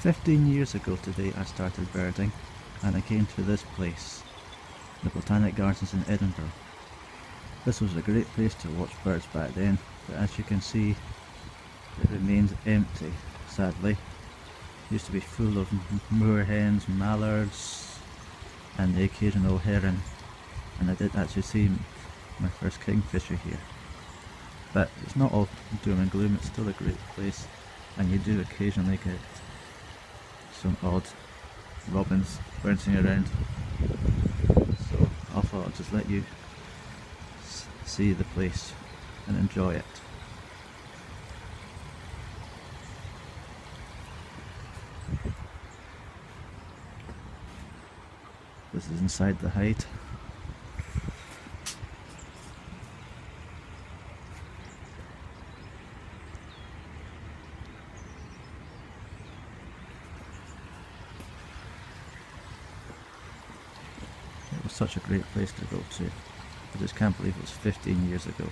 15 years ago today I started birding, and I came to this place, the Botanic Gardens in Edinburgh. This was a great place to watch birds back then, but as you can see it remains empty, sadly. It used to be full of moorhens, mallards and the occasional heron, and I did actually see my first kingfisher here. But it's not all doom and gloom, it's still a great place, and you do occasionally get some odd robins bouncing around. So I thought I'd just let you see the place and enjoy it. This is inside the hide. It was such a great place to go to. I just can't believe it was 15 years ago.